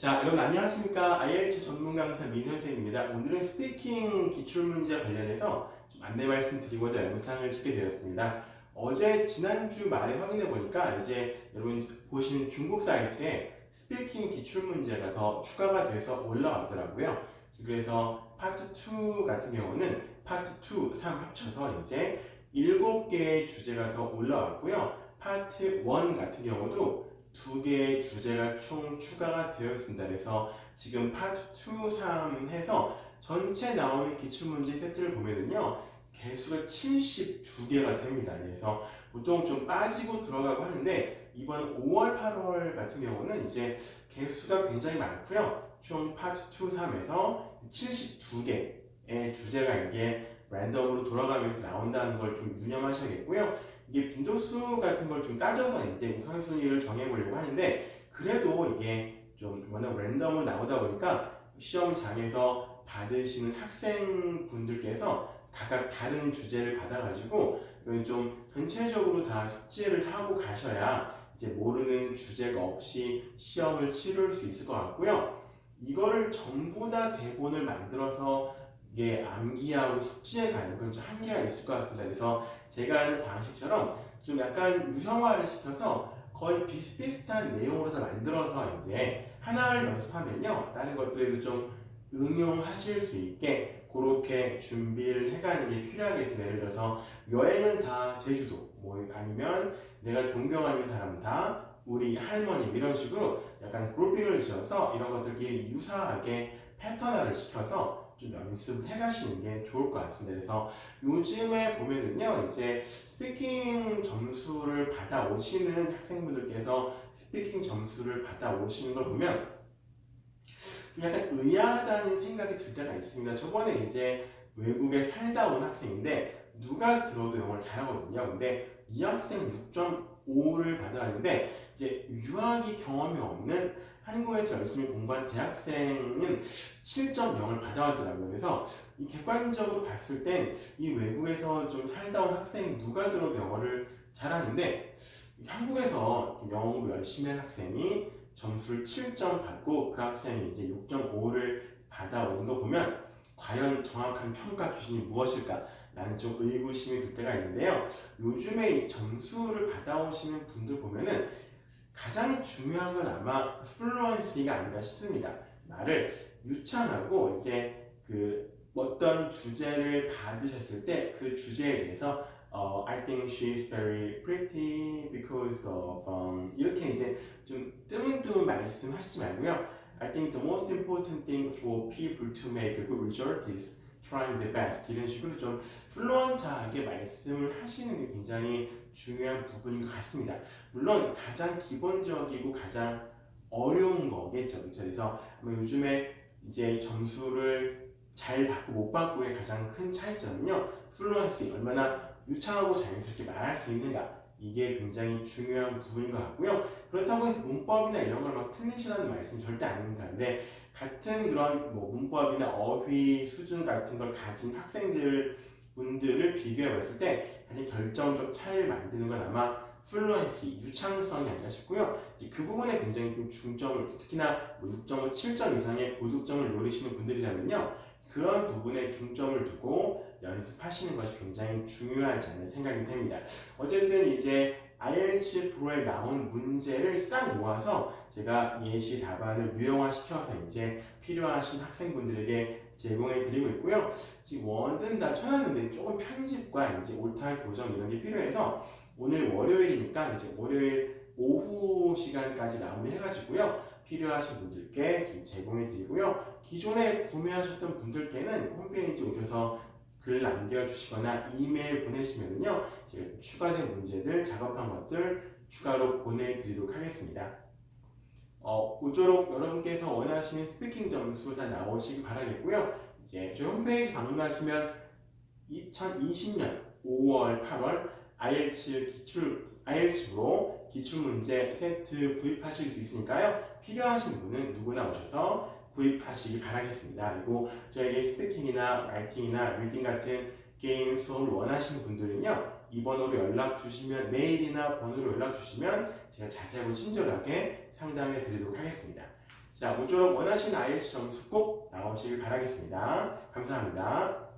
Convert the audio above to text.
자, 여러분 안녕하십니까? IELTS 전문 강사 민선생입니다. 오늘은 스피킹 기출문제 관련해서 좀 안내 말씀드리고자 영상을 찍게 되었습니다. 지난주 말에 확인해 보니까 이제 여러분 보시는 중국 사이트에 스피킹 기출문제가 더 추가가 돼서 올라왔더라고요. 그래서 파트 2 같은 경우는 파트 2, 3 합쳐서 이제 7개의 주제가 더 올라왔고요. 파트 1 같은 경우도 2개의 주제가 총 추가가 되었습니다. 그래서 지금 파트 2, 3 해서 전체 나오는 기출문제 세트를 보면은요, 개수가 72개가 됩니다. 그래서 보통 좀 빠지고 들어가고 하는데, 이번 5월, 8월 같은 경우는 이제 개수가 굉장히 많고요. 총 파트 2, 3에서 72개의 주제가 이게 랜덤으로 돌아가면서 나온다는 걸 좀 유념하셔야겠고요. 이게 빈도수 같은 걸 좀 따져서 이제 우선순위를 정해보려고 하는데, 그래도 이게 좀 워낙 랜덤으로 나오다 보니까 시험장에서 받으시는 학생분들께서 각각 다른 주제를 받아가지고 이건 좀 전체적으로 다 숙지를 하고 가셔야 이제 모르는 주제가 없이 시험을 치를 수 있을 것 같고요. 이거를 전부 다 대본을 만들어서 이게 암기하고 숙지해 가는 건 좀 한계가 있을 것 같습니다. 그래서 제가 하는 방식처럼 좀 약간 유형화를 시켜서 거의 비슷비슷한 내용으로 다 만들어서 이제 하나를 연습하면요, 다른 것들에도 좀 응용하실 수 있게 그렇게 준비를 해가는 게 필요하겠습니다. 예를 들어서 여행은 다 제주도, 뭐 아니면 내가 존경하는 사람 다 우리 할머니, 이런 식으로 약간 그룹핑을 지어서 이런 것들끼리 유사하게 패턴화를 시켜서 좀 연습을 해가시는 게 좋을 것 같습니다. 그래서 요즘에 보면은요, 이제 스피킹 점수를 받아오시는 학생분들께서 스피킹 점수를 받아오시는 걸 보면 좀 약간 의아하다는 생각이 들 때가 있습니다. 저번에 이제 외국에 살다 온 학생인데 누가 들어도 영어를 잘하거든요. 근데 이 학생 6.5를 받아왔는데 이제 유학이 경험이 없는 한국에서 열심히 공부한 대학생은 7.0을 받아왔더라고요. 그래서 이 객관적으로 봤을 땐 이 외국에서 좀 살다 온 학생 누가 들어도 영어를 잘하는데, 한국에서 영어 공부 열심히 한 학생이 점수를 7점 받고 그 학생이 이제 6.5를 받아온 거 보면 과연 정확한 평가 기준이 무엇일까? 라는 좀 의구심이 들 때가 있는데요. 요즘에 이 점수를 받아오시는 분들 보면은 가장 중요한 건 아마 플루언시가 아닌가 싶습니다. 말을 유창하고 이제 그 어떤 주제를 받으셨을 때 그 주제에 대해서 I think she's very pretty because of 이렇게 이제 좀 뜨문뜨문 말씀하시지 말고요. I think the most important thing for people to make a good result is trying the best. 이런 식으로 좀 플루언트하게 말씀을 하시는 게 굉장히 중요한 부분인 것 같습니다. 물론 가장 기본적이고 가장 어려운 거겠죠. 그렇죠? 그래서 아마 요즘에 이제 점수를 잘 받고 못 받고의 가장 큰 차이점은요, 플루언시, 얼마나 유창하고 자연스럽게 말할 수 있는가, 이게 굉장히 중요한 부분인 것 같고요. 그렇다고 해서 문법이나 이런 걸 막 틀리시라는 말씀 절대 아닙니다. 근데 같은 그런 뭐 문법이나 어휘 수준 같은 걸 가진 분들을 비교해 봤을 때 가장 결정적 차이를 만드는 건 아마 플루언시, 유창성이 아닐까 싶고요. 이제 그 부분에 굉장히 좀 중점을, 특히나 뭐 6.5, 7점 이상의 고득점을 노리시는 분들이라면요, 그런 부분에 중점을 두고 연습하시는 것이 굉장히 중요하지 않나 생각이 됩니다. 어쨌든 이제 IELTS 프로에 나온 문제를 싹 모아서 제가 예시 답안을 유형화시켜서 이제 필요하신 학생분들에게 제공해 드리고 있고요. 지금 원은 다 쳐놨는데 조금 편집과 이제 옳다 교정 이런 게 필요해서 오늘 월요일이니까 이제 월요일 오후 시간까지 마무리해가지고요, 필요하신 분들께 좀 제공해 드리고요. 기존에 구매하셨던 분들께는 홈페이지 오셔서 글 남겨주시거나 이메일 보내시면요, 제가 추가된 문제들, 작업한 것들 추가로 보내드리도록 하겠습니다. 모쪼록 여러분께서 원하시는 스피킹 점수 다 나오시기 바라겠고요. 이제 저희 홈페이지 방문하시면 2020년 5월, 8월 IELTS로 기출문제 세트 구입하실 수 있으니까요. 필요하신 분은 누구나 오셔서 구입하시기 바라겠습니다. 그리고 저에게 스피킹이나 라이팅이나 리딩 같은 개인 수업을 원하시는 분들은요, 이 번호로 연락 주시면, 메일이나 번호로 연락 주시면 제가 자세하고 친절하게 상담해 드리도록 하겠습니다. 자, 자, 모쪼록 원하시는 IELTS 점수 꼭 나오시길 바라겠습니다. 감사합니다.